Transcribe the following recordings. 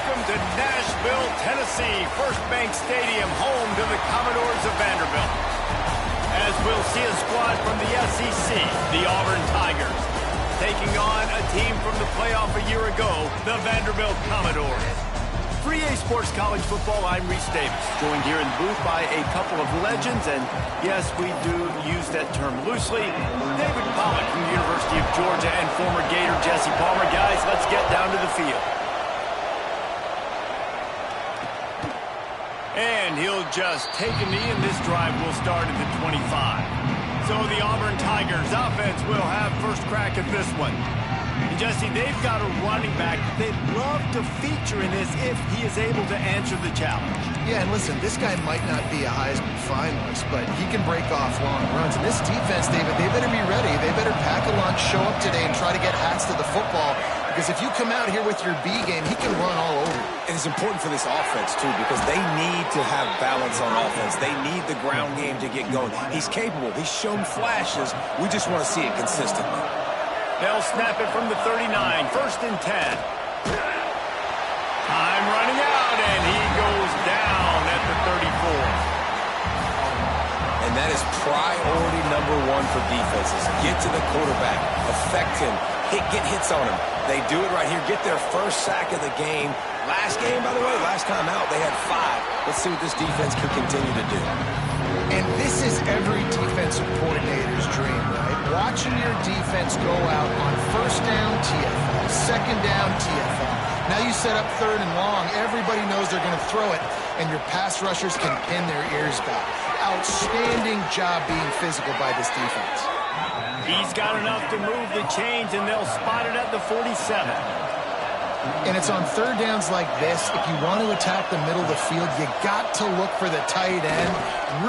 Welcome to Nashville, Tennessee, First Bank Stadium, home to the Commodores of Vanderbilt. As we'll see a squad from the SEC, the Auburn Tigers, taking on a team from the playoff a year ago, the Vanderbilt Commodores. For EA Sports College Football, I'm Reese Davis, joined here in the booth by a couple of legends, and yes, we do use that term loosely. David Pollock from the University of Georgia and former Gator Jesse Palmer. Guys, let's get down to the field. And he'll just take a knee, and this drive will start at the 25. So the Auburn Tigers offense will have first crack at this one. And Jesse, they've got a running back they'd love to feature in this if he is able to answer the challenge. Yeah, and listen, this guy might not be a Heisman finalist, but he can break off long runs. And this defense, David, they better be ready. They better pack a lunch, show up today, and try to get hats to the football. Because if you come out here with your B game, he can run all over you. And it's important for this offense, too, because they need to have balance on offense. They need the ground game to get going. He's capable. He's shown flashes. We just want to see it consistently. They'll snap it from the 39, first and 10. Time running out, and he goes down at the 34. And that is priority number one for defenses. Get to the quarterback, affect him, get hits on him. They do it right here, get their first sack of the game. Last game, by the way, last time out, they had 5. Let's see what this defense can continue to do. And this is every defensive coordinator's dream, right? Watching your defense go out on first down, TFL, second down, TFL. Now you set up third and long. Everybody knows they're going to throw it, and your pass rushers can pin their ears back. Outstanding job being physical by this defense. He's got enough to move the chains, and they'll spot it at the 47. And it's on third downs like this. If you want to attack the middle of the field, you got to look for the tight end.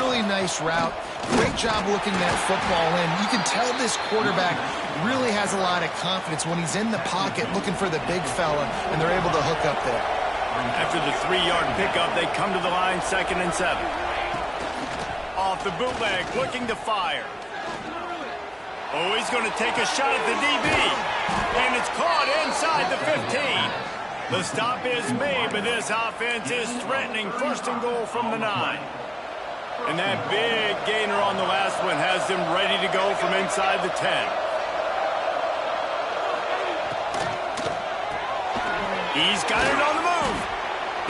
Really nice route. Great job looking that football in. You can tell this quarterback really has a lot of confidence when he's in the pocket looking for the big fella, and they're able to hook up there. After the 3-yard pickup, they come to the line, 2nd and 7. Off the bootleg, looking to fire. Oh, he's going to take a shot at the DB. And it's caught inside the 15. The stop is made, but this offense is threatening. First and goal from the 9. And that big gainer on the last one has them ready to go from inside the 10. He's got it on the move.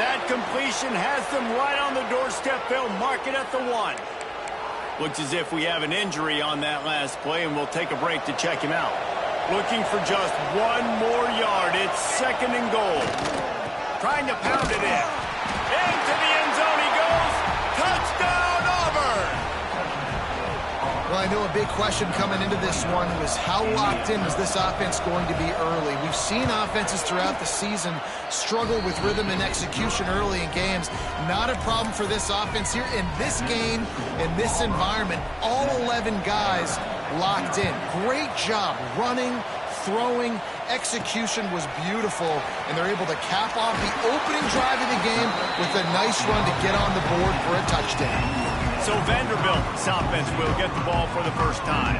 That completion has them right on the doorstep. They'll mark it at the 1. Looks as if we have an injury on that last play, and we'll take a break to check him out. Looking for just 1 more yard. It's 2nd and goal. Trying to pound it in. Into the end zone he goes. Touchdown, Auburn! Well, I know a big question coming into this one was how locked in is this offense going to be early? We've seen offenses throughout the season struggle with rhythm and execution early in games. Not a problem for this offense here. In this game, in this environment, all 11 guys locked in. Great job running, throwing. Execution was beautiful, and they're able to cap off the opening drive of the game with a nice run to get on the board for a touchdown. So Vanderbilt's offense will get the ball for the first time.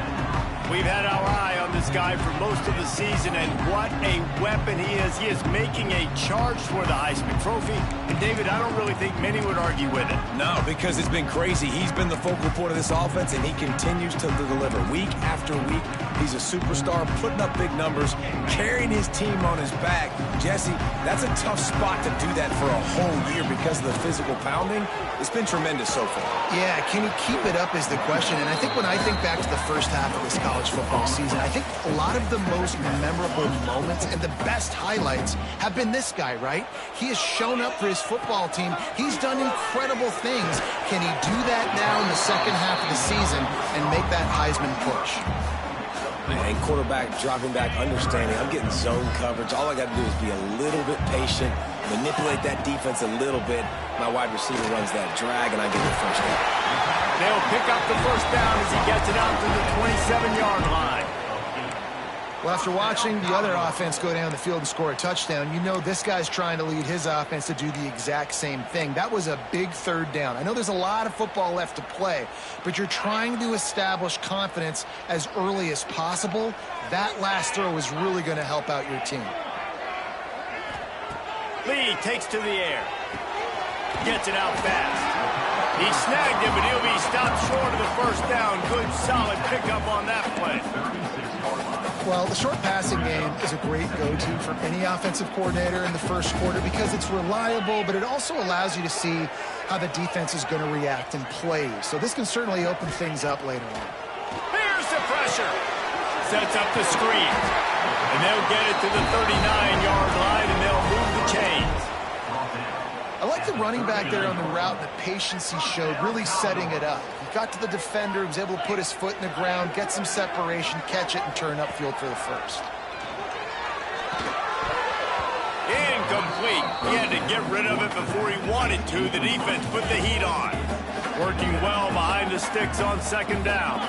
We've had our eye on this guy for most of the season, and what a weapon he is. He is making a charge for the Heisman Trophy. And, David, I don't really think many would argue with it. No, because it's been crazy. He's been the focal point of this offense, and he continues to deliver week after week. He's a superstar, putting up big numbers, carrying his team on his back. Jesse, that's a tough spot to do that for a whole year because of the physical pounding. It's been tremendous so far. Yeah, can he keep it up is the question. And I think when I think back to the first half of this college football season, I think a lot of the most memorable moments and the best highlights have been this guy, right? He has shown up for his football team. He's done incredible things. Can he do that now in the second half of the season and make that Heisman push? And quarterback dropping back, understanding, I'm getting zone coverage. All I got to do is be a little bit patient, manipulate that defense a little bit. My wide receiver runs that drag, and I get the first down. They'll pick up the first down as he gets it out to the 27-yard line. Well, after watching the other offense go down the field and score a touchdown, you know this guy's trying to lead his offense to do the exact same thing. That was a big third down. I know there's a lot of football left to play, but you're trying to establish confidence as early as possible. That last throw is really going to help out your team. Lee takes to the air. Gets it out fast. He snagged it, but he'll be stopped short of the first down. Good, solid pickup on that play. Well, the short passing game is a great go-to for any offensive coordinator in the first quarter because it's reliable, but it also allows you to see how the defense is going to react and play. So this can certainly open things up later on. Here's the pressure. Sets up the screen. And they'll get it to the 39-yard line, and they'll move the chains. I like the running back there on the route, the patience he showed, really setting it up. He got to the defender, was able to put his foot in the ground, get some separation, catch it, and turn upfield for the first. Incomplete. He had to get rid of it before he wanted to. The defense put the heat on. Working well behind the sticks on second down.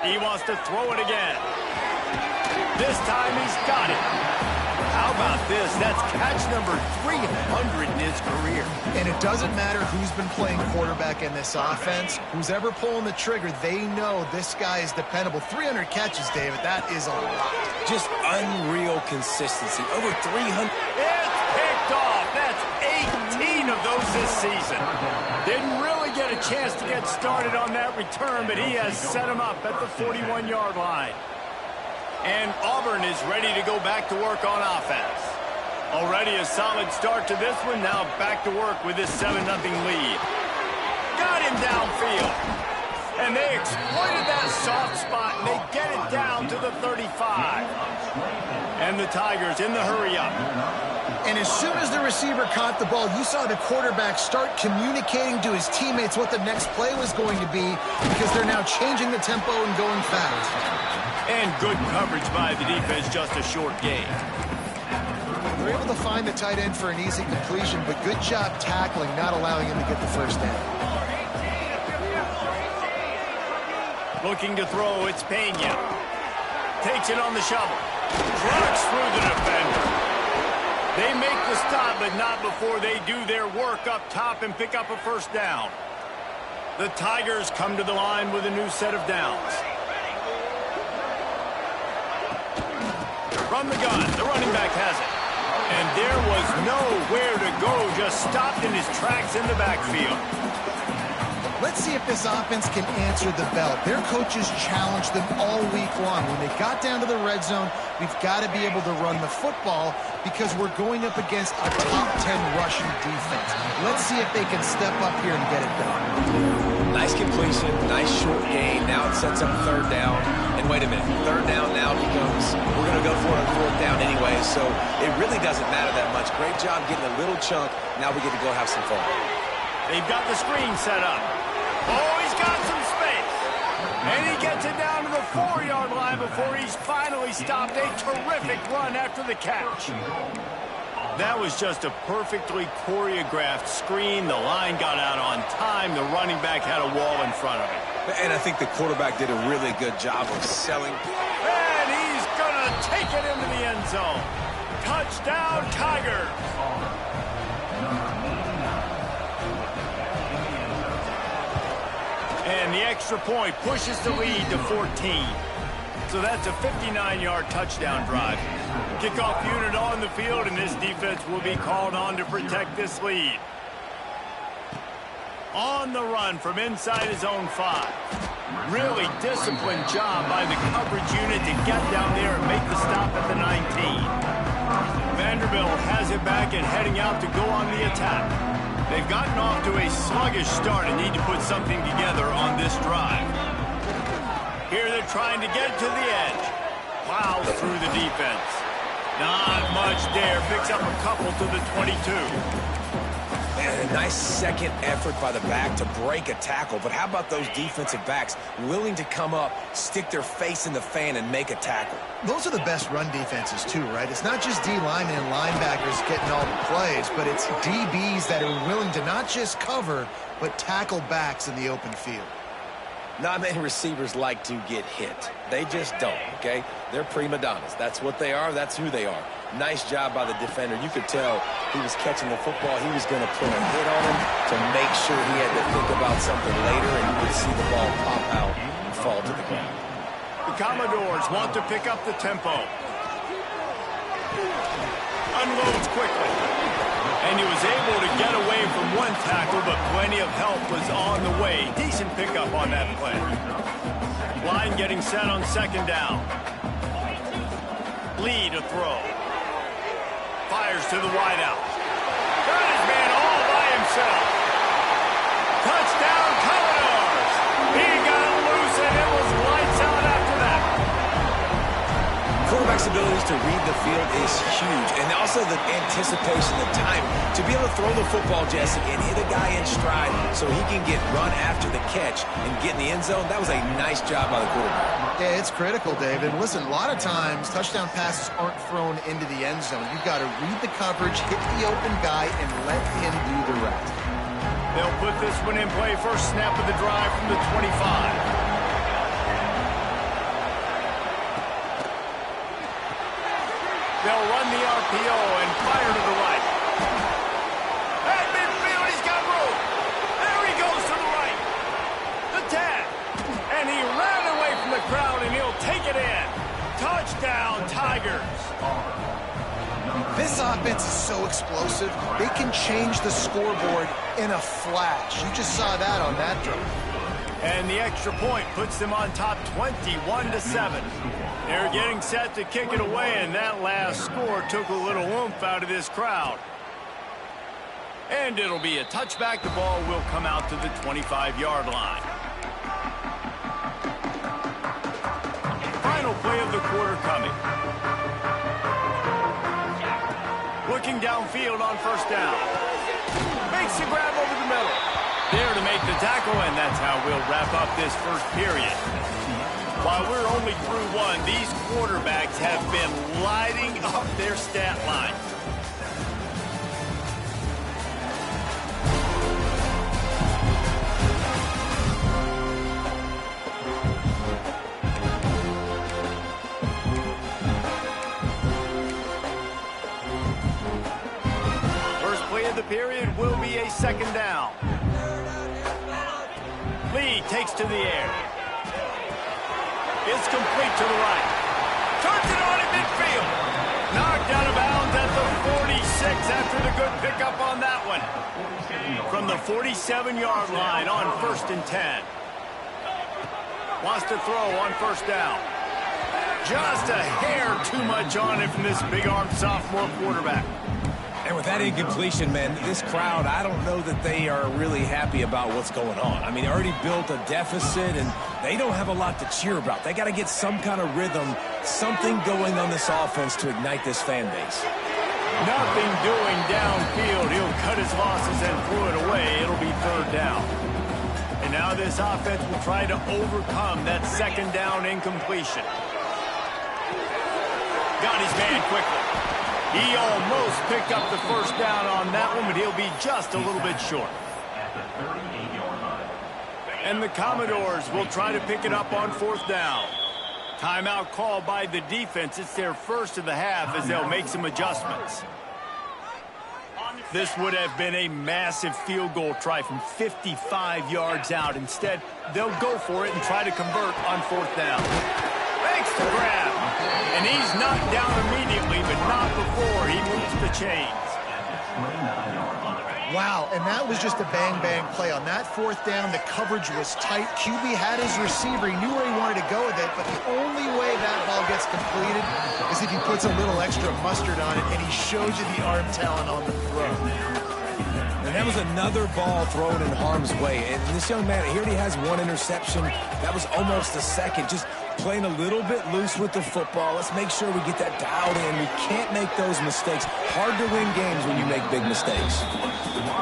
He wants to throw it again. This time he's got it. How about this? That's catch number 300 in his career. And it doesn't matter who's been playing quarterback in this offense. Who's ever pulling the trigger, they know this guy is dependable. 300 catches, David, that is a lot. Just unreal consistency. Over 300. It's picked off. That's 18 of those this season. Didn't really get a chance to get started on that return, but he has set him up at the 41-yard line. And Auburn is ready to go back to work on offense. Already a solid start to this one. Now back to work with this 7-0 lead. Got him downfield. And they exploited that soft spot, and they get it down to the 35. And the Tigers in the hurry-up. And as soon as the receiver caught the ball, you saw the quarterback start communicating to his teammates what the next play was going to be because they're now changing the tempo and going fast. And good coverage by the defense, just a short gain. They're able to find the tight end for an easy completion, but good job tackling, not allowing him to get the first down. Looking to throw, it's Pena. Takes it on the shovel. Trucks through the defender. They make the stop, but not before they do their work up top and pick up a first down. The Tigers come to the line with a new set of downs. From the gun, the running back has it. And there was nowhere to go, just stopped in his tracks in the backfield. Let's see if this offense can answer the bell. Their coaches challenged them all week long. When they got down to the red zone, we've got to be able to run the football because we're going up against a top 10 rushing defense. Let's see if they can step up here and get it done. Nice completion, nice short gain. Now it sets up third down. And wait a minute, third down now becomes, we're going to go for it on fourth down anyway, so it really doesn't matter that much. Great job getting a little chunk. Now we get to go have some fun. They've got the screen set up. Oh, he's got some space. And he gets it down to the 4-yard line before he's finally stopped. A terrific run after the catch. That was just a perfectly choreographed screen. The line got out on time. The running back had a wall in front of him. And I think the quarterback did a really good job of selling. And he's going to take it into the end zone. Touchdown, Tigers. And the extra point pushes the lead to 14. So that's a 59-yard touchdown drive. Kickoff unit on the field, and this defense will be called on to protect this lead. On the run from inside his own 5. Really disciplined job by the coverage unit to get down there and make the stop at the 19. Vanderbilt has it back and heading out to go on the attack. They've gotten off to a sluggish start and need to put something together on this drive. Here they're trying to get to the edge. Plows through the defense. Not much there. Picks up a couple to the 22. And a nice second effort by the back to break a tackle. But how about those defensive backs willing to come up, stick their face in the fan, and make a tackle? Those are the best run defenses, too, right? It's not just D linemen and linebackers getting all the plays, but it's DBs that are willing to not just cover, but tackle backs in the open field. Not many receivers like to get hit. They just don't, okay? They're prima donnas. That's what they are. That's who they are. Nice job by the defender. You could tell he was catching the football. He was going to put a hit on him to make sure he had to think about something later, and you would see the ball pop out and fall to the ground. The Commodores want to pick up the tempo. unloads quickly. And he was able to get away from one tackle, but plenty of help was on the way. Decent pickup on that play. Line getting set on second down. Lee to throw. Fires to the wideout. Got his man all by himself. Touchdown, Commodores. He got loose, and it was lights out after that. Quarterback's abilities to read the field is huge, and also the anticipation, the time to be able to throw the football, Jesse, and hit a guy in stride so he can get run after the catch and get in the end zone. That was a nice job by the quarterback. Yeah, it's critical, David. Listen, a lot of times touchdown passes aren't thrown into the end zone. You've got to read the coverage, hit the open guy, and let him do the rest. They'll put this one in play. First snap of the drive from the 25. They'll run the RPO and fire to the right. At midfield, he's got room. There he goes to the right. The tag. And he ran away from the crowd, and he'll take it in. Touchdown, Tigers. This offense is so explosive, they can change the scoreboard in a flash. You just saw that on that drive. And the extra point puts them on top 21-7. They're getting set to kick it away, and that last score took a little oomph out of this crowd. And it'll be a touchback. The ball will come out to the 25-yard line. Final play of the quarter coming. Looking downfield on first down. Makes the grab over the middle. There to make the tackle, and that's how we'll wrap up this first period. While we're only through one, these quarterbacks have been lighting up their stat line. First play of the period will be a second down. Lee takes to the air. It's complete to the right. Turns it on in midfield. Knocked out of bounds at the 46 after the good pickup on that one. From the 47-yard line on first and 10. Wants to throw on first down. Just a hair too much on it from this big-armed sophomore quarterback. And with that incompletion, man, this crowd, I don't know that they are really happy about what's going on. I mean, they already built a deficit, and they don't have a lot to cheer about. They got to get some kind of rhythm, something going on this offense to ignite this fan base. Nothing doing downfield. He'll cut his losses and throw it away. It'll be third down. And now this offense will try to overcome that second down incompletion. Got his man quickly. He almost picked up the first down on that one, but he'll be just a little bit short. And the Commodores will try to pick it up on fourth down. Timeout called by the defense. It's their first of the half as they'll make some adjustments. This would have been a massive field goal try from 55 yards out. Instead, they'll go for it and try to convert on fourth down. Makes the grab. And he's knocked down immediately, but not before he moves the chains. Wow, and that was just a bang-bang play. On that fourth down, the coverage was tight. QB had his receiver. He knew where he wanted to go with it, but the only way that ball gets completed is if he puts a little extra mustard on it, and he shows you the arm talent on the throw. And that was another ball thrown in harm's way. And this young man, he already has one interception. That was almost a second. Just playing a little bit loose with the football. Let's make sure we get that dialed in. We can't make those mistakes. Hard to win games when you make big mistakes.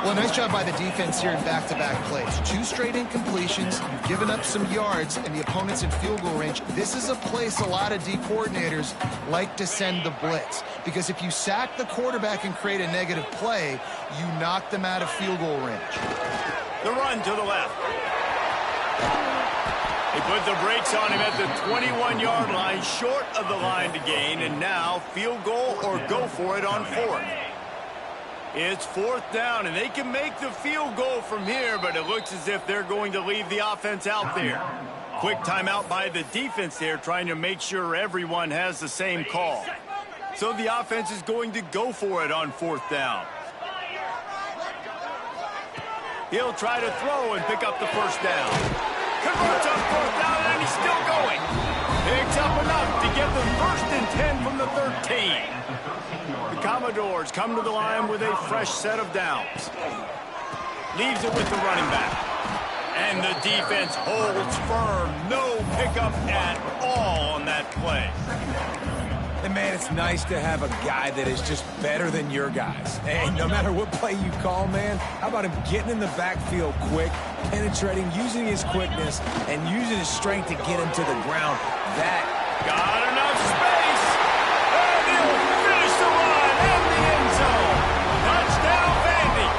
Well, nice job by the defense here in back-to-back plays. 2 straight incompletions. You've given up some yards, and the opponent's in field goal range. This is a place a lot of D coordinators like to send the blitz. Because if you sack the quarterback and create a negative play, you knock them out of field goal range. The run to the left. They put the brakes on him at the 21-yard line, short of the line to gain, and now field goal or go for it on fourth. It's fourth down, and they can make the field goal from here, but it looks as if they're going to leave the offense out there. Quick timeout by the defense there, trying to make sure everyone has the same call. So the offense is going to go for it on 4th down. He'll try to throw and pick up the 1st down. Converts on 4th down, and he's still going. Picks up enough to get the 1st and 10 from the 13. The Commodores come to the line with a fresh set of downs. Leaves it with the running back. And the defense holds firm. No pickup at all on that play. And, man, it's nice to have a guy that is just better than your guys. Hey, no matter what play you call, man, how about him getting in the backfield quick, penetrating, using his quickness, and using his strength to get him to the ground. That got enough space. And he'll finish the run in the end zone. Touchdown, Vandy.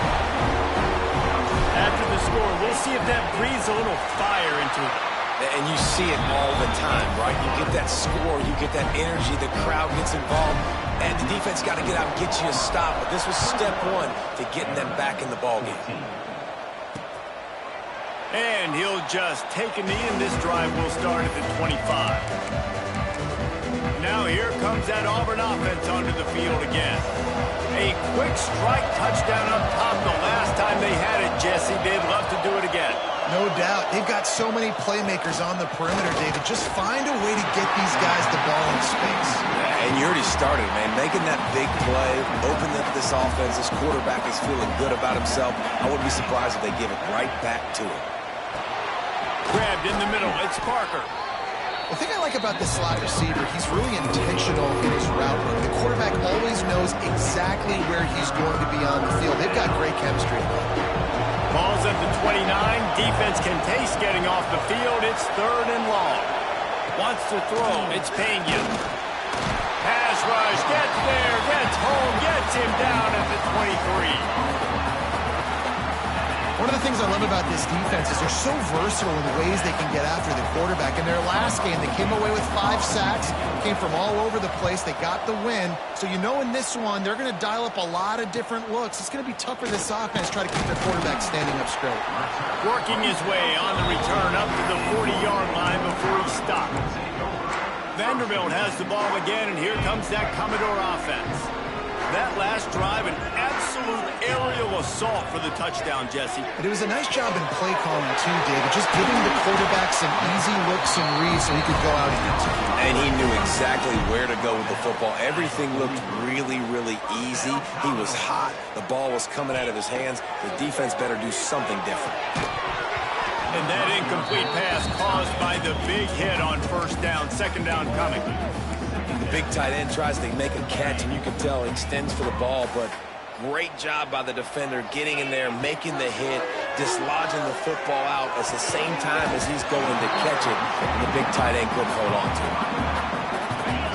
After the score, we'll see if that breathes a little fire into it. And you see it all the time, right? You get that score, you get that energy, the crowd gets involved, and the defense got to get out and get you a stop. But this was step one to getting them back in the ballgame. And he'll just take a knee, and this drive will start at the 25. Now here comes that Auburn offense onto the field again. A quick strike touchdown up top the last time they had it, Jesse. They'd love to do it again. No doubt. They've got so many playmakers on the perimeter, David. Just find a way to get these guys the ball in space. And you already started, man. Making that big play, opening up this offense. This quarterback is feeling good about himself. I wouldn't be surprised if they give it right back to him. Grabbed in the middle. It's Parker. The thing I like about this slot receiver, he's really intentional in his route running. The quarterback always knows exactly where he's going to be on the field. They've got great chemistry. Ball's at the 29. Defense can taste getting off the field. It's 3rd and long. Wants to throw. It's Pena. Pass rush. Gets there. Gets home. Gets him down at the 23. One of the things I love about this defense is they're so versatile in the ways they can get after the quarterback. In their last game, they came away with 5 sacks, came from all over the place. They got the win. So you know in this one, they're going to dial up a lot of different looks. It's going to be tough for this offense to try to keep their quarterback standing up straight. Working his way on the return up to the 40-yard line before he stops. Vanderbilt has the ball again, and here comes that Commodore offense. That last drive, an absolute aerial assault for the touchdown, Jesse. But it was a nice job in play calling, too, David. Just giving the quarterback some easy looks and reads so he could go out and execute. And he knew exactly where to go with the football. Everything looked really, really easy. He was hot. The ball was coming out of his hands. The defense better do something different. And that incomplete pass caused by the big hit on 1st down, 2nd down coming. Big tight end tries to make a catch, and you can tell he extends for the ball, but great job by the defender getting in there, making the hit, dislodging the football out at the same time as he's going to catch it, and the big tight end couldn't hold on to it.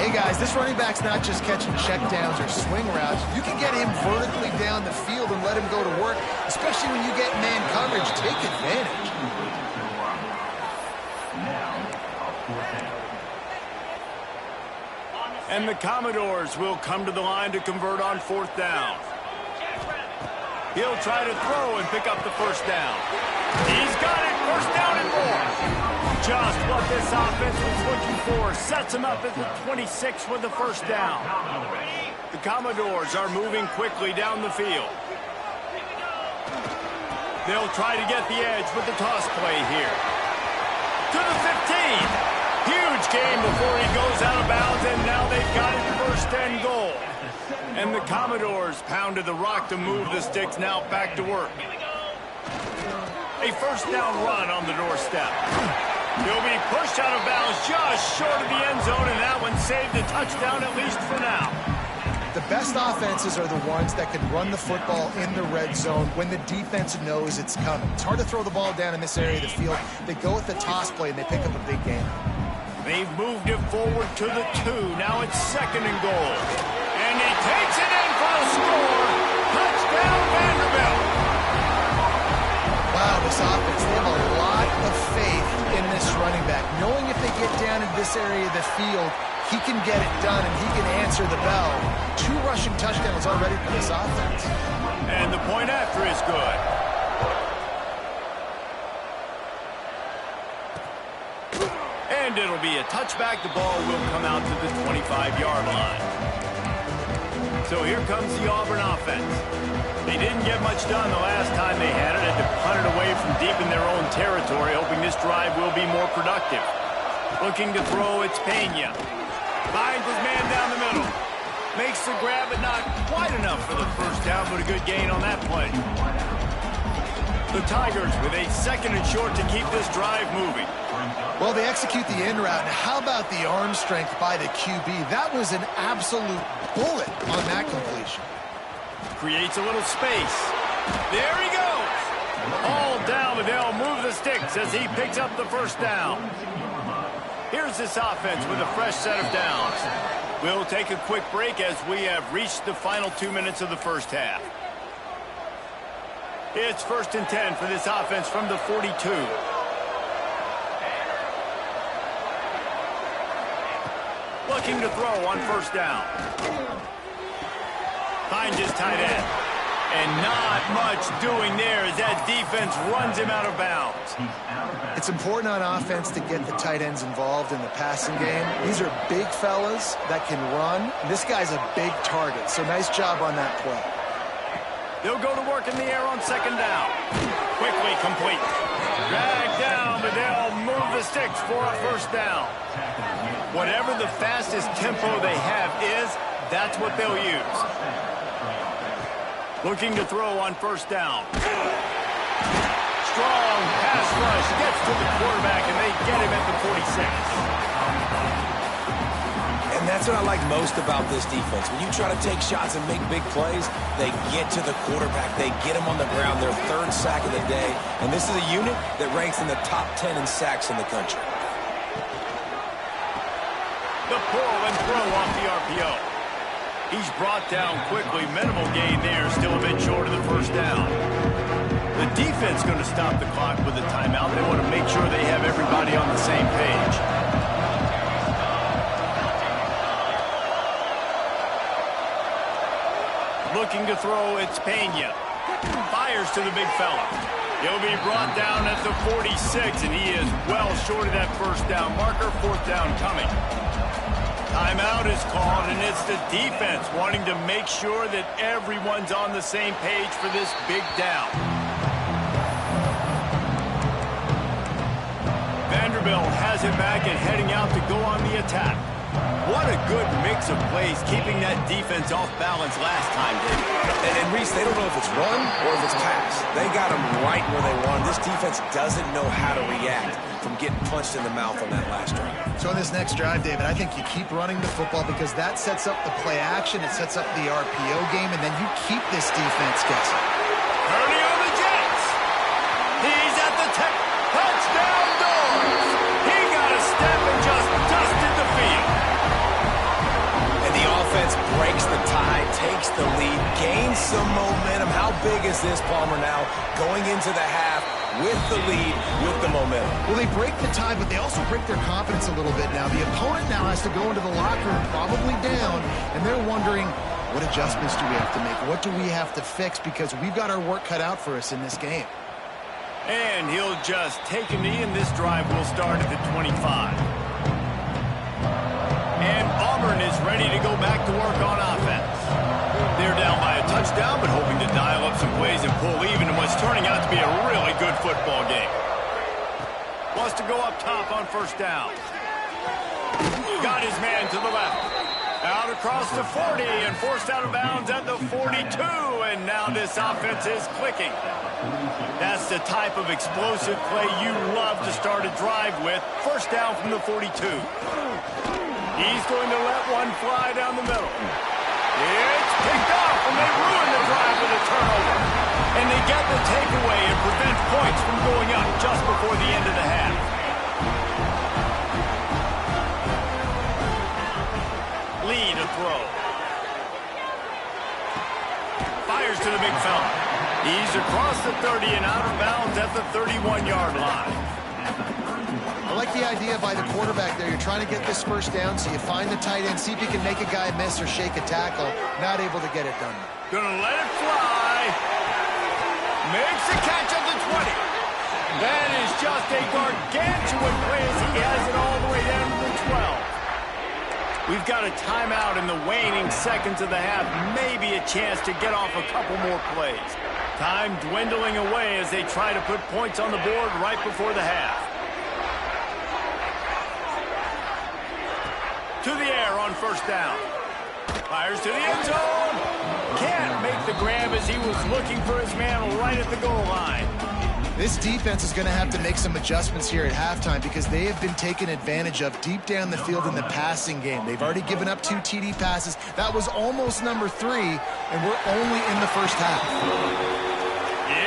Hey, guys, this running back's not just catching checkdowns or swing routes. You can get him vertically down the field and let him go to work, especially when you get man coverage. Take advantage. And the Commodores will come to the line to convert on 4th down. He'll try to throw and pick up the 1st down. He's got it. 1st down and more. Just what this offense was looking for. Sets him up at the 26 with the 1st down. The Commodores are moving quickly down the field. They'll try to get the edge with the toss play here. To the 15. Huge game before he goes out of bounds, and now they've got it 1st and goal. And the Commodores pounded the rock to move the sticks, now back to work. A 1st down run on the doorstep. He'll be pushed out of bounds just short of the end zone, and that one saved a touchdown at least for now. The best offenses are the ones that can run the football in the red zone when the defense knows it's coming. It's hard to throw the ball down in this area of the field. They go with the toss play, and they pick up a big gain. They've moved it forward to the 2. Now it's 2nd and goal. And he takes it in for a score. Touchdown, Vanderbilt. Wow, this offense, they have a lot of faith in this running back. Knowing if they get down in this area of the field, he can get it done and he can answer the bell. 2 rushing touchdowns already for this offense. And the point after is good. And it'll be a touchback. The ball will come out to the 25-yard line. So here comes the Auburn offense. They didn't get much done the last time they had it. Had to punt it away from deep in their own territory, hoping this drive will be more productive. Looking to throw, it's Pena. Finds his man down the middle. Makes the grab, but not quite enough for the first down, but a good gain on that play. The Tigers with a 2nd and short to keep this drive moving. Well, they execute the in route. How about the arm strength by the QB? That was an absolute bullet on that completion. Creates a little space. There he goes. All down, but they'll move the sticks as he picks up the first down. Here's this offense with a fresh set of downs. We'll take a quick break as we have reached the final 2 minutes of the first half. It's 1st and 10 for this offense from the 42. Looking to throw on first down. Finds his tight end. And not much doing there as that defense runs him out of bounds. It's important on offense to get the tight ends involved in the passing game. These are big fellas that can run. This guy's a big target, so nice job on that play. They'll go to work in the air on 2nd down. Quickly complete. Dragged down, but they'll move the sticks for a first down. Whatever the fastest tempo they have is, that's what they'll use. Looking to throw on first down. Strong pass rush gets to the quarterback, and they get him at the 46. And that's what I like most about this defense. When you try to take shots and make big plays, they get to the quarterback. They get him on the ground. Their 3rd sack of the day. And this is a unit that ranks in the top 10 in sacks in the country. The pull and throw off the RPO. He's brought down quickly. Minimal gain there. Still a bit short of the first down. The defense going to stop the clock with a timeout. They want to make sure they have everybody on the same page. Looking to throw, it's Pena. Fires to the big fella. He'll be brought down at the 46, and he is well short of that first down marker. 4th down coming. Timeout is called, and it's the defense wanting to make sure that everyone's on the same page for this big down. Vanderbilt has it back and heading out to go on the attack. What a good mix of plays, keeping that defense off balance last time, David. And Reese, they don't know if it's run or if it's pass. They got them right where they want. This defense doesn't know how to react from getting punched in the mouth on that last drive. So in this next drive, David, I think you keep running the football because that sets up the play action, it sets up the RPO game, and then you keep this defense guessing. Purdy on the Jets. He's at the touchdown doors. He got a step and just dusted the field. And the offense breaks the tie, takes the lead, gains some momentum. How big is this, Palmer, now going into the half with the lead, with the momentum? Well, they break the tie, but they also break their confidence a little bit now. The opponent now has to go into the locker room, probably down, and they're wondering, what adjustments do we have to make? What do we have to fix? Because we've got our work cut out for us in this game. And he'll just take a knee, and this drive will start at the 25. And Auburn is ready to go back to work on offense. They're down by a touchdown, but hoping to dial up some plays and pull even in what's turning out to be a really good football game. Wants to go up top on first down. Got his man to the left. Out across the 40 and forced out of bounds at the 42. And now this offense is clicking. That's the type of explosive play you love to start a drive with. First down from the 42. He's going to let one fly down the middle. It's picked off, and they ruin the drive with a turnover. And they get the takeaway and prevent points from going up just before the end of the half. Lead a throw. Fires to the big fella. He's across the 30 and out of bounds at the 31-yard line. I like the idea by the quarterback there. You're trying to get this first down, so you find the tight end, see if you can make a guy miss or shake a tackle. Not able to get it done. Gonna let it fly. Makes the catch at the 20. That is just a gargantuan play as he has it all the way down to the 12. We've got a timeout in the waning seconds of the half. Maybe a chance to get off a couple more plays. Time dwindling away as they try to put points on the board right before the half. To the air on first down. Fires to the end zone. Can't make the grab as he was looking for his man right at the goal line. This defense is going to have to make some adjustments here at halftime because they have been taken advantage of deep down the field in the passing game. They've already given up 2 TD passes. That was almost number 3, and we're only in the first half.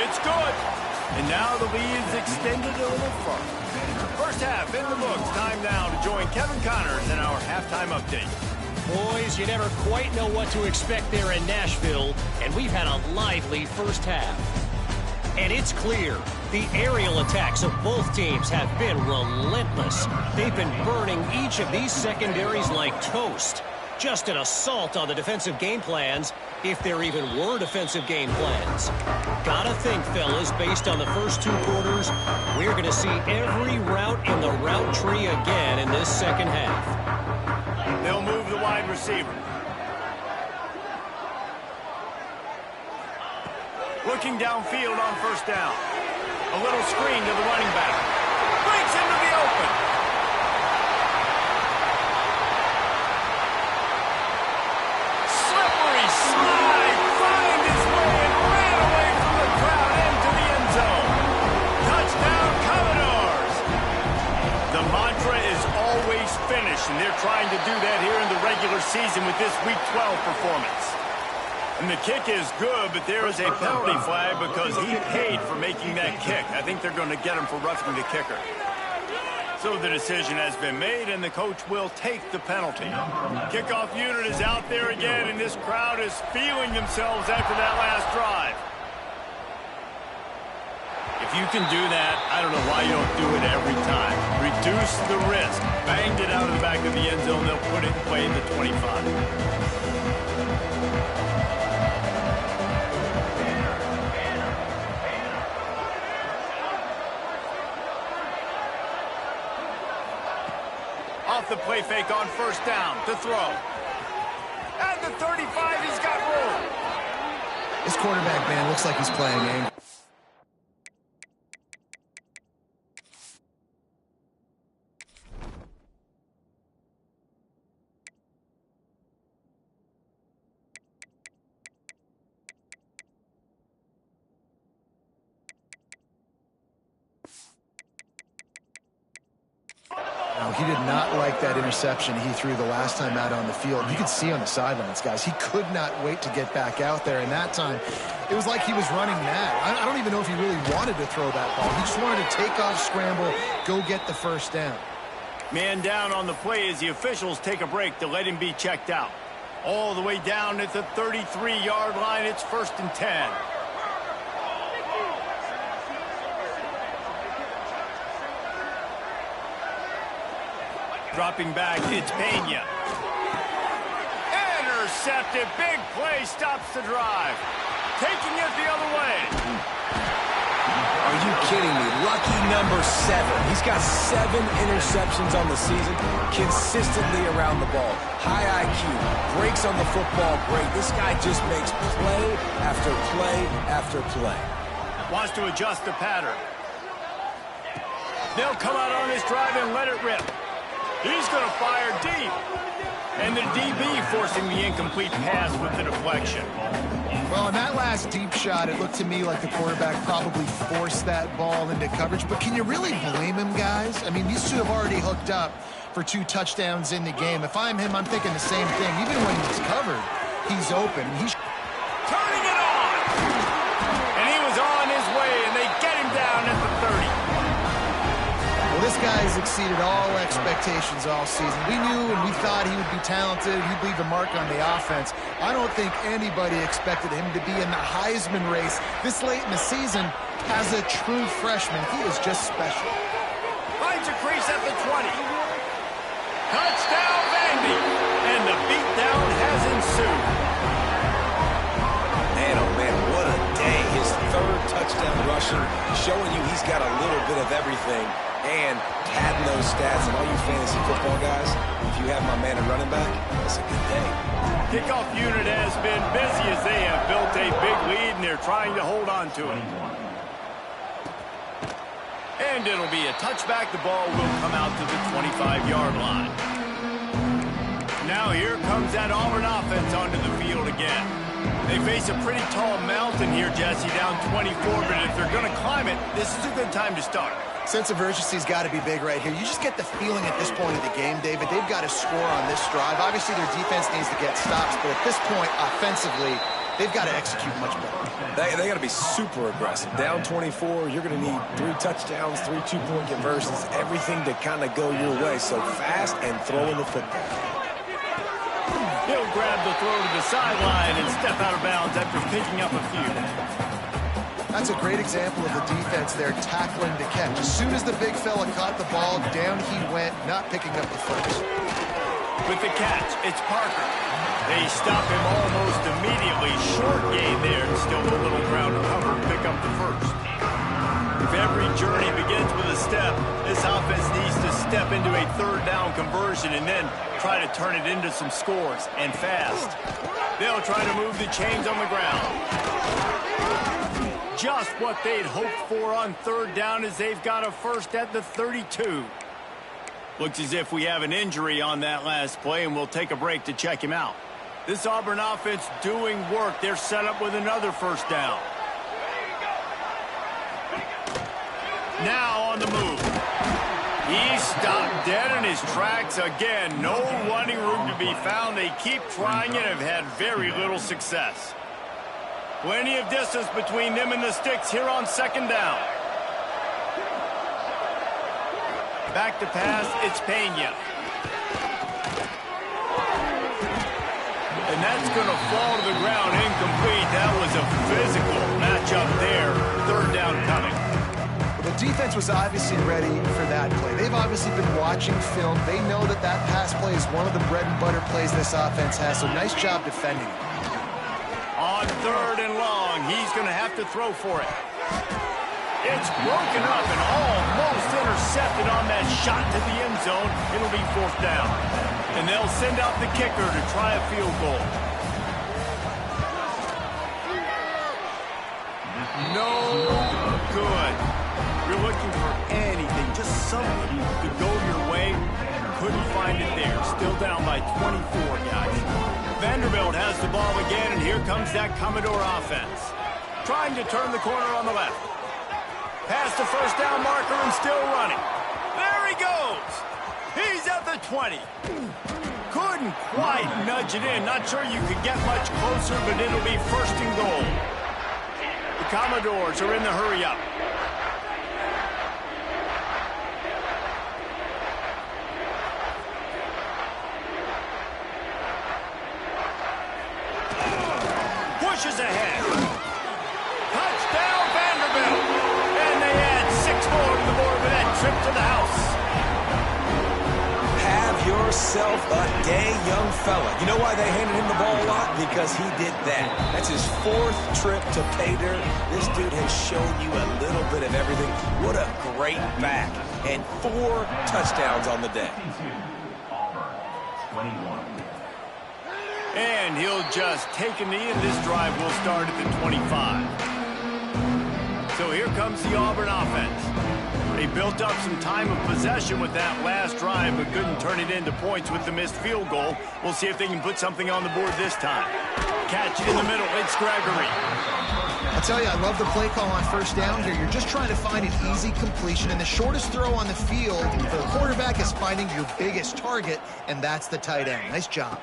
It's good. And now the lead's extended a little further. First half in the books. Time now to join Kevin Connors in our halftime update. Boys, you never quite know what to expect there in Nashville, and we've had a lively first half. And it's clear, the aerial attacks of both teams have been relentless. They've been burning each of these secondaries like toast. Just an assault on the defensive game plans, if there even were defensive game plans. Gotta think, fellas, based on the first 2 quarters, we're going to see every route in the route tree again in this second half. They'll move the wide receiver. Looking downfield on first down. A little screen to the running back. Breaks into the open. Slippery slide. Find his way and ran away from the crowd into the end zone. Touchdown, Commodores. The mantra is always finish, and they're trying to do that here in the regular season with this Week 12 performance. And the kick is good, but there is a penalty flag because he paid for making that kick. I think they're going to get him for roughing the kicker. So the decision has been made, and the coach will take the penalty. Kickoff unit is out there again, and this crowd is feeling themselves after that last drive. If you can do that, I don't know why you don't do it every time. Reduce the risk. Banged it out of the back of the end zone. They'll put it in play in the 25. Off the play fake on first down to throw. At the 35, he's got room. This quarterback, man, looks like he's playing game. He did not like that interception he threw the last time out on the field. You could see on the sidelines, guys, he could not wait to get back out there. And that time, it was like he was running mad. I don't even know if he really wanted to throw that ball. He just wanted to take off, scramble, go get the first down. Man down on the play as the officials take a break to let him be checked out. All the way down at the 33-yard line, it's 1st and 10. Dropping back, it's Pena. Intercepted, big play, stops the drive. Taking it the other way. Are you kidding me? Lucky number 7. He's got 7 interceptions on the season, consistently around the ball. High IQ, breaks on the football great. This guy just makes play after play after play. Wants to adjust the pattern. They'll come out on this drive and let it rip. He's going to fire deep. And the DB forcing the incomplete pass with the deflection. Well, in that last deep shot, it looked to me like the quarterback probably forced that ball into coverage. But can you really blame him, guys? I mean, these two have already hooked up for 2 touchdowns in the game. If I'm him, I'm thinking the same thing. Even when he's covered, he's open. He's turning it on. And he was on his way, and they get him down at the 30. Well, this guy has exceeded all expectations all season. We knew and we thought he would be talented. He'd leave a mark on the offense. I don't think anybody expected him to be in the Heisman race this late in the season as a true freshman. He is just special. Finds a crease at the 20. Touchdown, Vandy. And the beatdown has ensued. Man, oh man, what a day. His 3rd touchdown rushing, showing you he's got a little bit of everything. and padding those stats. And all you fantasy football guys, if you have my man at running back, that's a good day. Kickoff unit has been busy as they have built a big lead, and they're trying to hold on to it. And it'll be a touchback. The ball will come out to the 25-yard line. Now here comes that Auburn offense onto the field again. They face a pretty tall mountain here, Jesse, down 24, but if they're going to climb it, this is a good time to start. Sense of urgency's got to be big right here. You just get the feeling at this point of the game, David, they've got to score on this drive. Obviously, their defense needs to get stops, but at this point, offensively, they've got to execute much better. They got to be super aggressive. Down 24, you're going to need 3 touchdowns, 3 two-point conversions, everything to kind of go your way. So fast and throwing the football. He'll grab the throw to the sideline and step out of bounds after picking up a few. That's a great example of the defense there tackling the catch. As soon as the big fella caught the ball, down he went, not picking up the first. With the catch, it's Parker. They stop him almost immediately. Short gain there, still a little ground to cover, pick up the first. If every journey begins with a step, this offense needs to step into a third down conversion and then try to turn it into some scores, and fast. They'll try to move the chains on the ground. Just what they'd hoped for on third down as they've got a first at the 32. Looks as if we have an injury on that last play, and we'll take a break to check him out. This Auburn offense doing work. They're set up with another first down. Now on the move. He stopped dead in his tracks again. No running room to be found. They keep trying it and have had very little success. Plenty of distance between them and the sticks here on second down. Back to pass, it's Pena. And that's going to fall to the ground incomplete. That was a physical matchup there. Third down coming. The defense was obviously ready for that play. They've obviously been watching film. They know that that pass play is one of the bread and butter plays this offense has, so nice job defending. On third and long, he's going to have to throw for it. It's broken up and almost intercepted on that shot to the end zone. It'll be fourth down. And they'll send out the kicker to try a field goal. No good. You're looking for anything, just something to go your way. Couldn't find it there. Still down by 24, guys. Vanderbilt has the ball again, and here comes that Commodore offense. Trying to turn the corner on the left. Past the first down marker and still running. There he goes. He's at the 20. Couldn't quite nudge it in. Not sure you could get much closer, but it'll be first and goal. The Commodores are in the hurry-up. Pushes ahead. Touchdown, Vanderbilt. And they add 6 more to the board with that trip to the house. Have yourself a day, young fella. You know why they handed him the ball a lot? Because he did that. That's his 4th trip to pay dirt. This dude has shown you a little bit of everything. What a great back. And 4 touchdowns on the day. And he'll just take a knee, and this drive will start at the 25. So here comes the Auburn offense. They built up some time of possession with that last drive, but couldn't turn it into points with the missed field goal. We'll see if they can put something on the board this time. Catch in the middle, it's Gregory. I'll tell you, I love the play call on first down here. You're just trying to find an easy completion, and the shortest throw on the field for the quarterback is finding your biggest target, and that's the tight end. Nice job.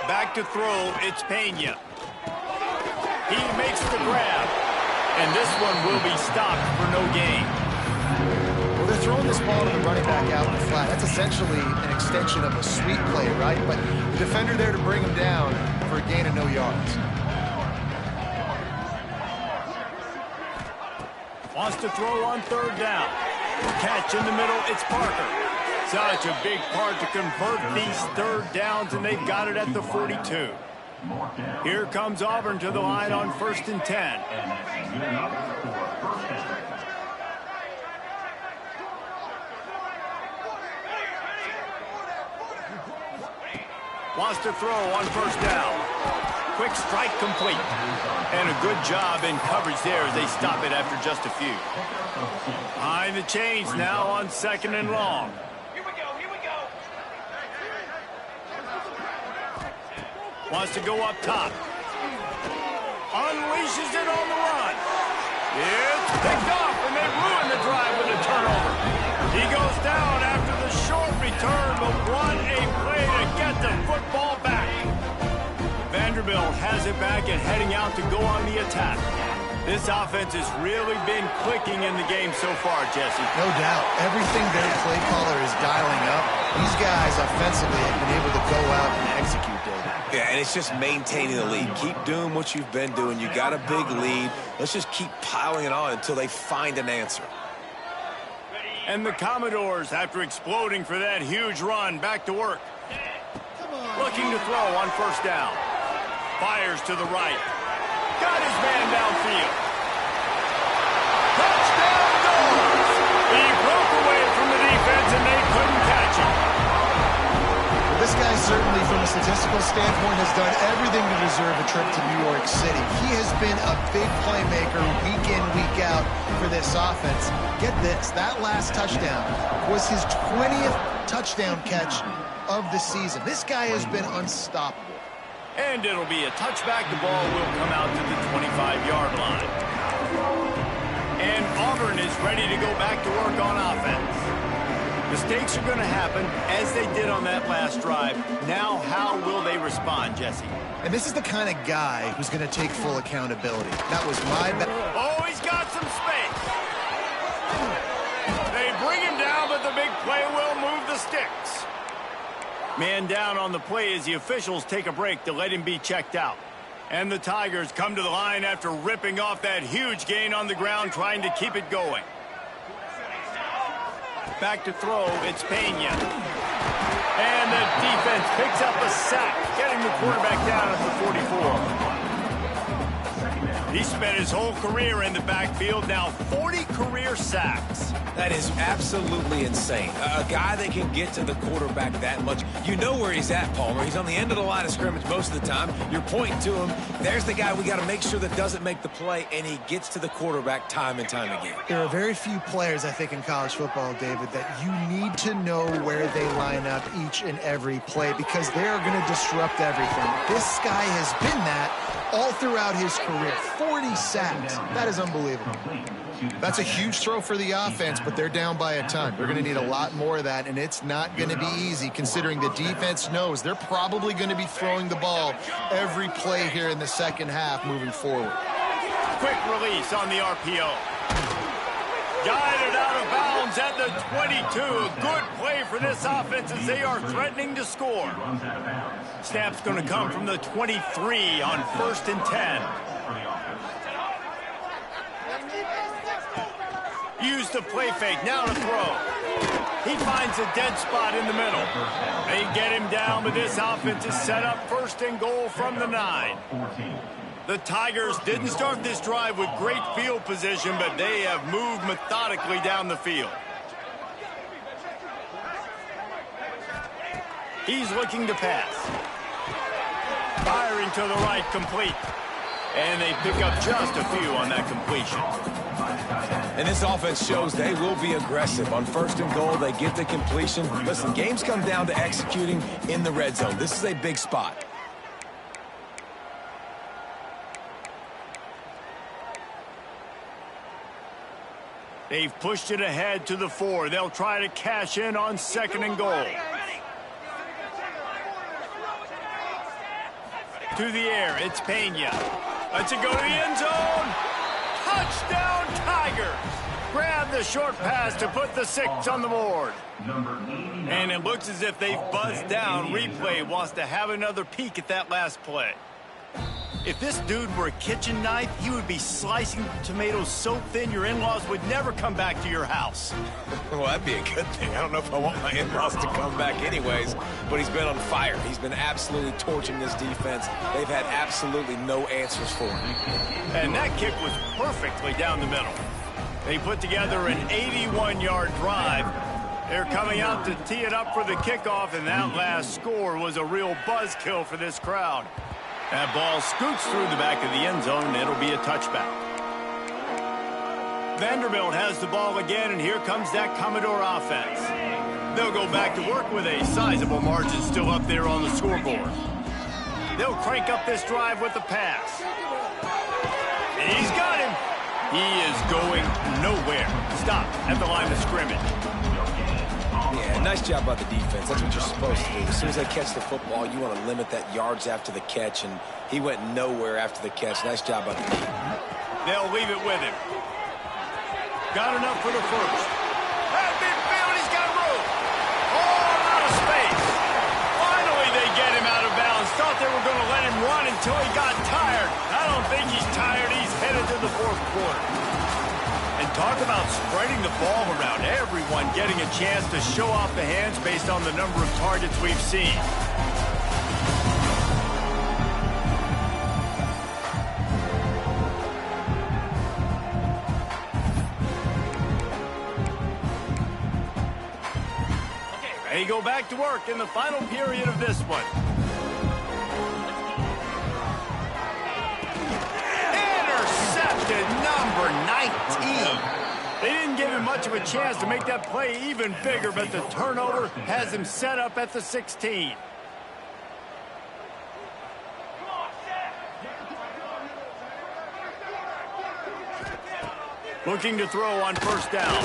Back to throw, it's Pena. He makes the grab, and this one will be stopped for no gain. Well, they're throwing this ball to the running back out in the flat. That's essentially an extension of a sweep play, right? But the defender there to bring him down for a gain of no yards. Wants to throw on third down. Catch in the middle, it's Parker. Such a big part to convert these third downs, and they've got it at the 42. Here comes Auburn to the line on 1st and 10. Wants to throw on first down. Quick strike complete. And a good job in coverage there as they stop it after just a few. Behind the chains now on 2nd and long. Here we go. Wants to go up top. Unleashes it on the run. It's picked off, and they ruin the drive with a turnover. He goes down after the short return, but what a play to get the football back. Vanderbilt has it back and heading out to go on the attack. This offense has really been clicking in the game so far, Jesse. No doubt. Everything their play caller is dialing up, these guys offensively have been able to go out and execute, David. Yeah, and it's just maintaining the lead. Keep doing what you've been doing. You got a big lead. Let's just keep piling it on until they find an answer. And the Commodores, after exploding for that huge run, back to work. Looking to throw on first down. Fires to the right. Got his man downfield. Touchdown goes! He broke away from the defense and they couldn't catch him. Well, this guy certainly, from a statistical standpoint, has done everything to deserve a trip to New York City. He has been a big playmaker week in, week out for this offense. Get this, that last touchdown was his 20th touchdown catch of the season. This guy has been unstoppable. And it'll be a touchback. The ball will come out to the 25-yard line. And Auburn is ready to go back to work on offense. Mistakes are going to happen, as they did on that last drive. Now, how will they respond, Jesse? And this is the kind of guy who's going to take full accountability. That was my bad. Oh, he's got some space. They bring him down, but the big play will move the sticks. Man down on the play as the officials take a break to let him be checked out. And the Tigers come to the line after ripping off that huge gain on the ground, trying to keep it going. Back to throw, it's Pena. And the defense picks up a sack, getting the quarterback down at the 44. He spent his whole career in the backfield, now 40 career sacks. That is absolutely insane. A guy that can get to the quarterback that much. You know where he's at, Palmer. He's on the end of the line of scrimmage most of the time. You're pointing to him. There's the guy we got to make sure that doesn't make the play, and he gets to the quarterback time and time again. There are very few players, I think, in college football, David, that you need to know where they line up each and every play because they are going to disrupt everything. This guy has been that all throughout his career. 40 sacks. That is unbelievable. That's a huge throw for the offense, but they're down by a ton. They're going to need a lot more of that, and it's not going to be easy considering the defense knows they're probably going to be throwing the ball every play here in the second half moving forward. Quick release on the RPO. Guided out of bounds at the 22. A good play for this offense as they are threatening to score. Snap's going to come from the 23 on 1st and 10. Use the play fake, now to throw. He finds a dead spot in the middle. They get him down, but this offense is set up 1st and goal from the 9. The Tigers didn't start this drive with great field position, but they have moved methodically down the field. He's looking to pass. Firing to the right, complete. And they pick up just a few on that completion. And this offense shows they will be aggressive. On 1st and goal, they get the completion. Listen, games come down to executing in the red zone. This is a big spot. They've pushed it ahead to the 4. They'll try to cash in on 2nd and goal. To the air, it's Pena. Lets it go to the end zone. Touchdown, Tigers. Grab the short pass to put the 6 on the board. And it looks as if they've buzzed down. Replay wants to have another peek at that last play. If this dude were a kitchen knife, he would be slicing tomatoes so thin your in-laws would never come back to your house. Well, that'd be a good thing. I don't know if I want my in-laws to come back anyways, but he's been on fire. He's been absolutely torching this defense. They've had absolutely no answers for him. And that kick was perfectly down the middle. They put together an 81-yard drive. They're coming out to tee it up for the kickoff, and that last score was a real buzzkill for this crowd. That ball scoots through the back of the end zone, and it'll be a touchback. Vanderbilt has the ball again, and here comes that Commodore offense. They'll go back to work with a sizable margin still up there on the scoreboard. They'll crank up this drive with the pass. And he's got him. He is going nowhere. Stop at the line of scrimmage. Yeah, nice job by the defense. That's what you're supposed to do. As soon as they catch the football, you want to limit that yards after the catch, and he went nowhere after the catch. Nice job by the D. They'll leave it with him. Got enough for the first. That midfield, he's got room. All out of space. Finally, they get him out of bounds. Thought they were going to let him run until he got tired. I don't think he's tired. He's headed to the fourth quarter. And talk about spreading the ball around. Everyone getting a chance to show off the hands based on the number of targets we've seen. They go back to work in the final period of this one. Intercepted, number 19. They didn't give him much of a chance to make that play even bigger, but the turnover has him set up at the 16. Looking to throw on first down.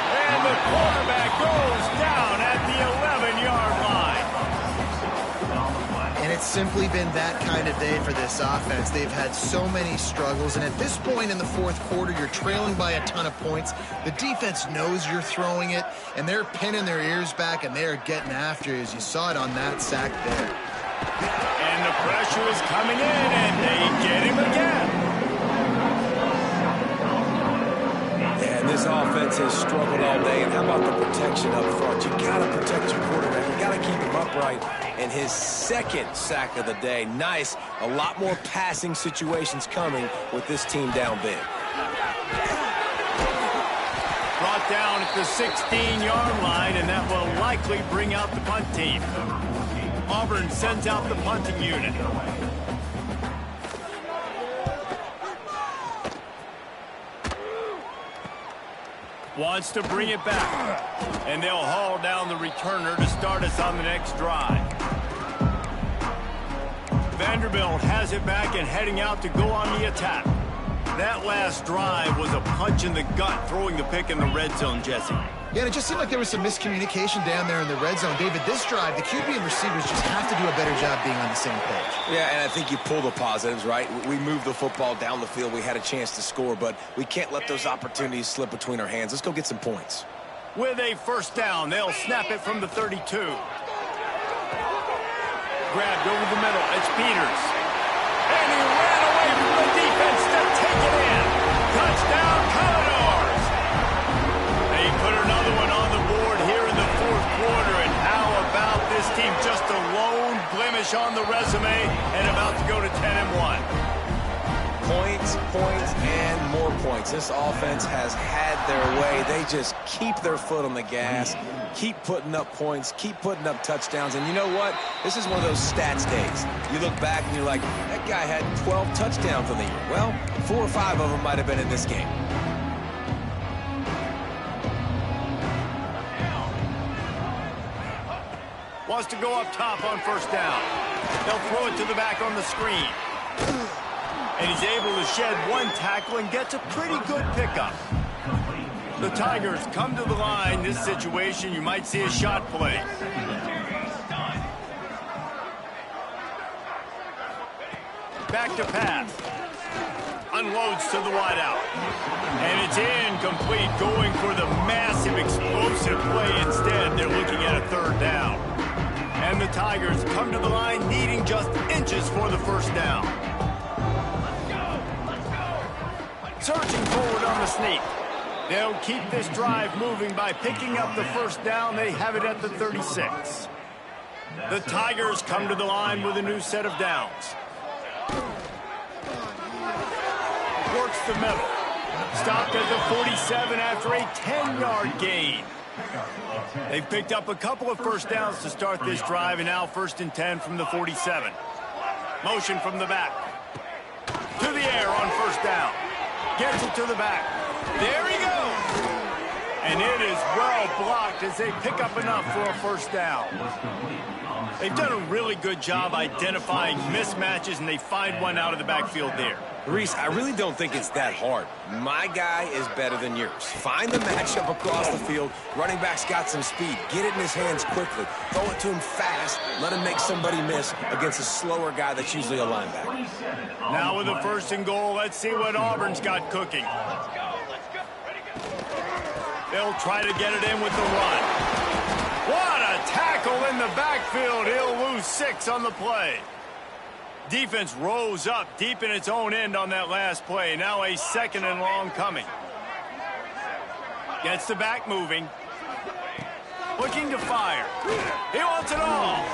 And the quarterback goes down at the 11-yard line. And it's simply been that kind of day for this offense. They've had so many struggles, and at this point in the fourth quarter, you're trailing by a ton of points. The defense knows you're throwing it, and they're pinning their ears back, and they're getting after you, as you saw it on that sack there. And the pressure is coming in, and they get him again. This offense has struggled all day, and how about the protection up front? You got to protect your quarterback. You got to keep him upright. And his second sack of the day, nice. A lot more passing situations coming with this team down big. Brought down at the 16-yard line, and that will likely bring out the punt team. Auburn sends out the punting unit. Wants to bring it back. And they'll haul down the returner to start us on the next drive. Vanderbilt has it back and heading out to go on the attack. That last drive was a punch in the gut, throwing the pick in the red zone, Jesse. Yeah, and it just seemed like there was some miscommunication down there in the red zone. David, this drive, the QB and receivers just have to do a better job being on the same page. Yeah, and I think you pull the positives, right? We moved the football down the field. We had a chance to score, but we can't let those opportunities slip between our hands. Let's go get some points. With a first down, they'll snap it from the 32. Grabbed over the middle. It's Peters. And he ran away from the defense to take it in. Touchdown, Commodores. They put another one on the board here in the fourth quarter. And how about this team? Just a lone blemish on the resume and about to go to 10-1. Points, points, and more points. This offense has had their way. They just keep their foot on the gas, keep putting up points, keep putting up touchdowns. And you know what? This is one of those stats days. You look back and you're like, that guy had 12 touchdowns in the year. Well, 4 or 5 of them might have been in this game. Wants to go up top on first down. They'll throw it to the back on the screen. And he's able to shed one tackle and gets a pretty good pickup. The Tigers come to the line. This situation, you might see a shot play. Back to pass. Unloads to the wideout. And it's incomplete, going for the massive explosive play instead. They're looking at a third down. And the Tigers come to the line needing just inches for the first down. Surging forward on the sneak. They'll keep this drive moving by picking up the first down. They have it at the 36. The Tigers come to the line with a new set of downs. Works the middle. Stopped at the 47 after a 10-yard gain. They've picked up a couple of first downs to start this drive, and now 1st and 10 from the 47. Motion from the back. To the air on 1st down. Gets it to the back. There he goes. And it is well blocked as they pick up enough for a 1st down. They've done a really good job identifying mismatches, and they find one out of the backfield there. Reese, I really don't think it's that hard. My guy is better than yours. Find the matchup across the field. Running back's got some speed. Get it in his hands quickly. Throw it to him fast. Let him make somebody miss against a slower guy that's usually a linebacker. Now with a 1st and goal, let's see what Auburn's got cooking. They'll try to get it in with the run. What a tackle in the backfield. He'll lose 6 on the play. Defense rose up deep in its own end on that last play. Now a 2nd and long coming. Gets the back moving. Looking to fire. He wants it all.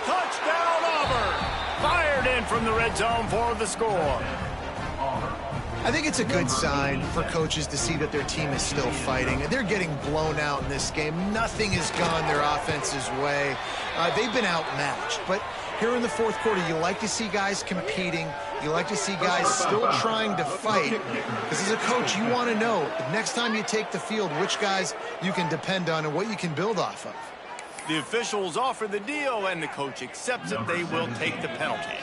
Touchdown Auburn. Fired in from the red zone for the score. I think it's a good sign for coaches to see that their team is still fighting. They're getting blown out in this game. Nothing has gone their offense's way. They've been outmatched. But here in the 4th quarter, you like to see guys competing. You like to see guys still trying to fight. Because as a coach, you want to know the next time you take the field which guys you can depend on and what you can build off of. The officials offer the deal, and the coach accepts it. They will take the penalty.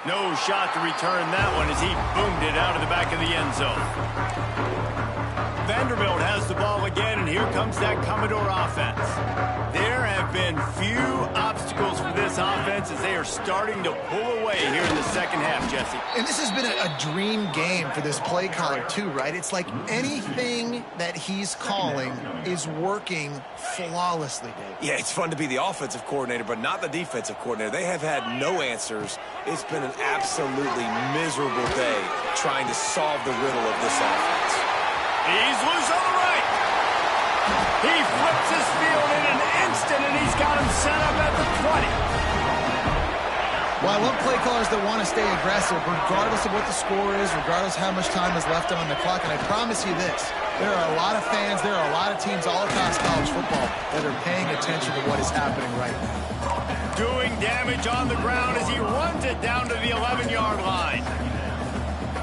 No shot to return that one as he boomed it out of the back of the end zone. Vanderbilt has the ball again, and here comes that Commodore offense. There have been few obstacles for this offense as they are starting to pull away here in the 2nd half, Jesse. And this has been a dream game for this play caller too, right? It's like anything that he's calling is working flawlessly, Dave. Yeah, it's fun to be the offensive coordinator, but not the defensive coordinator. They have had no answers. It's been an absolutely miserable day trying to solve the riddle of this offense. He's loose on the right. He flips his field in an instant, and he's got him set up at the 20. Well, I love play callers that want to stay aggressive, regardless of what the score is, regardless how much time is left on the clock. And I promise you this, there are a lot of fans, there are a lot of teams all across college football that are paying attention to what is happening right now. Doing damage on the ground as he runs it down to the 11-yard line.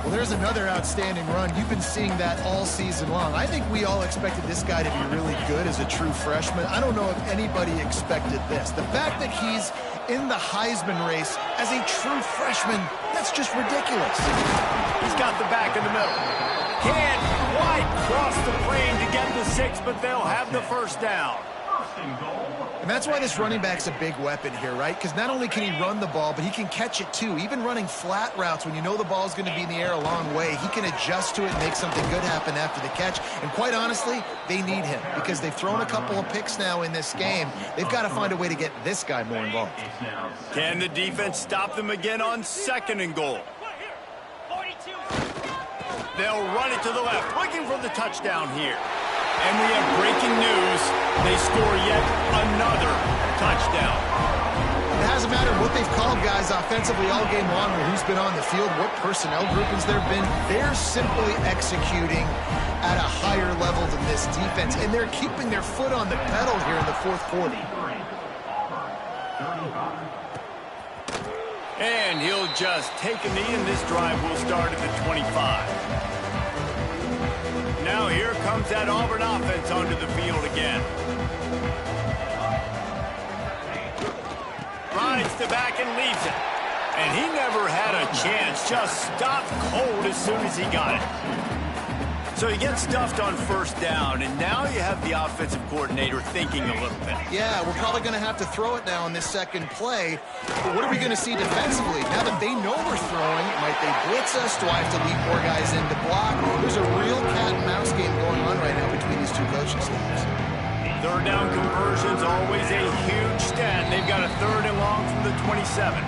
Well, there's another outstanding run. You've been seeing that all season long. I think we all expected this guy to be really good as a true freshman. I don't know if anybody expected this. The fact that he's in the Heisman race as a true freshman, that's just ridiculous. He's got the back in the middle. Can't quite cross the plane to get the 6, but they'll have the 1st down. And that's why this running back's a big weapon here, right? Because not only can he run the ball, but he can catch it too. Even running flat routes when you know the ball's going to be in the air a long way, he can adjust to it and make something good happen after the catch. And quite honestly, they need him because they've thrown a couple of picks now in this game. They've got to find a way to get this guy more involved. Can the defense stop them again on 2nd and goal? They'll run it to the left, looking for the touchdown here. And we have breaking news. They score yet another touchdown. It hasn't mattered what they've called guys offensively all game long or who's been on the field, what personnel groupings there have been. They're simply executing at a higher level than this defense, and they're keeping their foot on the pedal here in the 4th quarter. And he'll just take a knee, and this drive will start at the 25. Now here comes that Auburn offense onto the field again. Rides the back and leaves it. And he never had a chance. Just stopped cold as soon as he got it. So he gets stuffed on 1st down, and now you have the offensive coordinator thinking a little bit. Yeah, we're probably going to have to throw it now in this 2nd play. But what are we going to see defensively? Now that they know we're throwing, might they blitz us? Do I have to lead more guys in to block? There's a real cat-and-mouse game going on right now between these two coaching staffs. 3rd down conversion's always a huge stat. They've got a 3rd and long from the 27.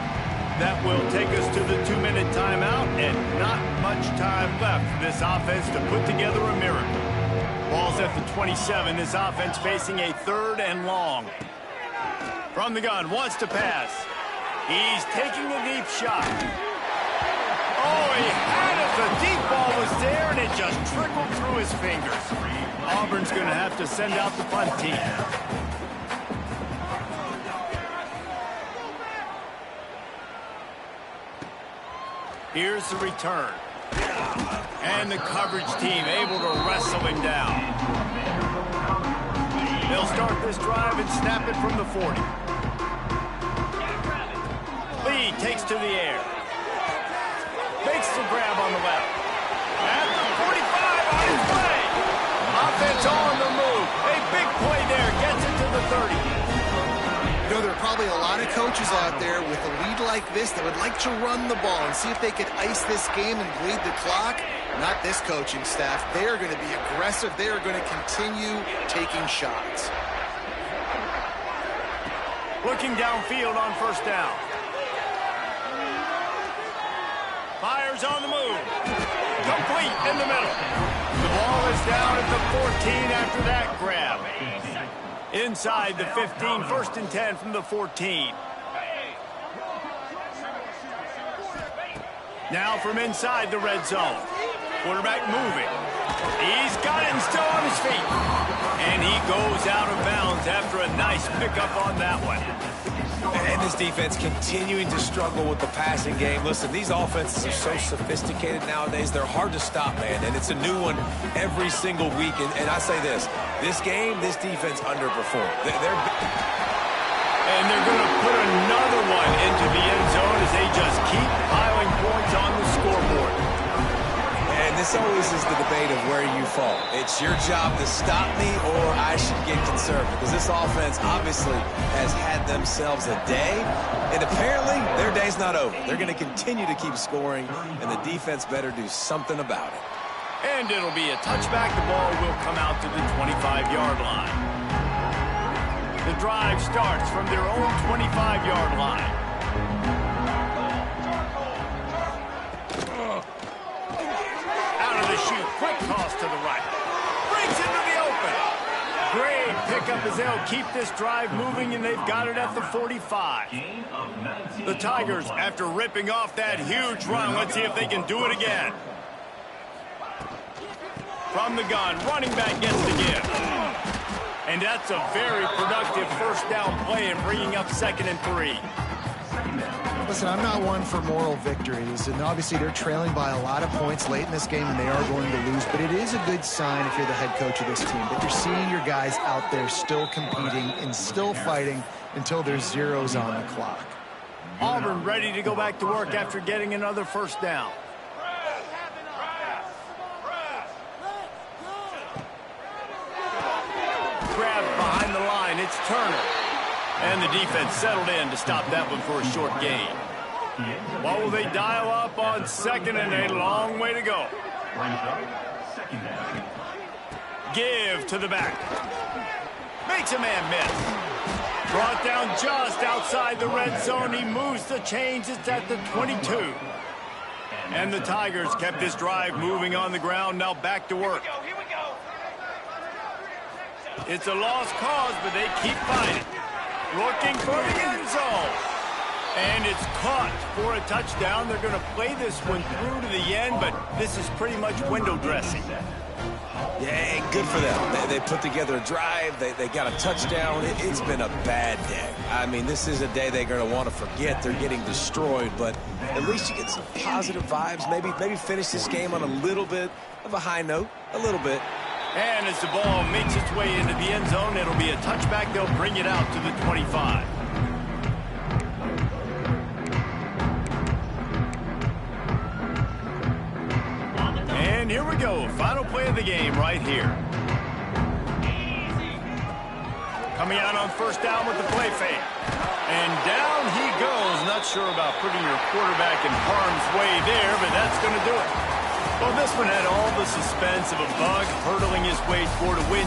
That will take us to the 2-minute timeout, and not much time left for this offense to put together a miracle. Ball's at the 27. This offense facing a 3rd and long. From the gun, wants to pass. He's taking a deep shot. Oh, he had it The deep ball was there, and it just trickled through his fingers. Auburn's going to have to send out the punt team. Here's the return. And the coverage team able to wrestle him down. They'll start this drive and snap it from the 40. Lee takes to the air. Makes the grab on the left. At the 45 on his way. Offense on the move. A big play there. Gets it to the 30. You know, there are probably a lot of coaches out there with a lead like this that would like to run the ball and see if they could ice this game and bleed the clock. Not this coaching staff. They are going to be aggressive. They are going to continue taking shots. Looking downfield on first down. Fires on the move. Complete in the middle. The ball is down at the 14 after that grab. Inside the 15, 1st and 10 from the 14. Now from inside the red zone. Quarterback moving. He's got it and still on his feet. And he goes out of bounds after a nice pickup on that one. And this defense continuing to struggle with the passing game. Listen, these offenses are so sophisticated nowadays. They're hard to stop, man. And it's a new one every single week. And I say this game, this defense underperformed. And they're going to put another one into the end zone as they just keep piling points on the scoreboard. And this always is the debate of where you fall. It's your job to stop me or I should get conservative. Because this offense obviously has had themselves a day. And apparently their day's not over. They're going to continue to keep scoring. And the defense better do something about it. And it'll be a touchback. The ball will come out to the 25-yard line. The drive starts from their own 25-yard line. Out of the chute, quick toss to the right. Brings into the open. Great pickup as they'll keep this drive moving, and they've got it at the 45. The Tigers, after ripping off that huge run, let's see if they can do it again. From the gun, running back gets the give. And that's a very productive first down play and bringing up 2nd and 3. Listen, I'm not one for moral victories, and obviously they're trailing by a lot of points late in this game, and they are going to lose, but it is a good sign if you're the head coach of this team that you're seeing your guys out there still competing and still fighting until there's zeros on the clock. Auburn ready to go back to work after getting another first down. Grabbed behind the line, it's Turner. And the defense settled in to stop that one for a short gain. What will they dial up on 2nd and a long way to go? Give to the back. Makes a man miss. Brought down just outside the red zone. He moves the chains. It's at the 22. And the Tigers kept this drive moving on the ground. Now back to work. It's a lost cause, but they keep fighting. Looking for the end zone. And it's caught for a touchdown. They're going to play this one through to the end, but this is pretty much window dressing. Yeah, good for them. They put together a drive. They got a touchdown. It's been a bad day. I mean, this is a day they're going to want to forget. They're getting destroyed, but at least you get some positive vibes. Maybe finish this game on a little bit of a high note, a little bit. And as the ball makes its way into the end zone, it'll be a touchback. They'll bring it out to the 25. And here we go. Final play of the game right here. Coming out on first down with the play fake. And down he goes. Not sure about putting your quarterback in harm's way there, but that's going to do it. Well, this one had all the suspense of a bug hurtling his way toward a win.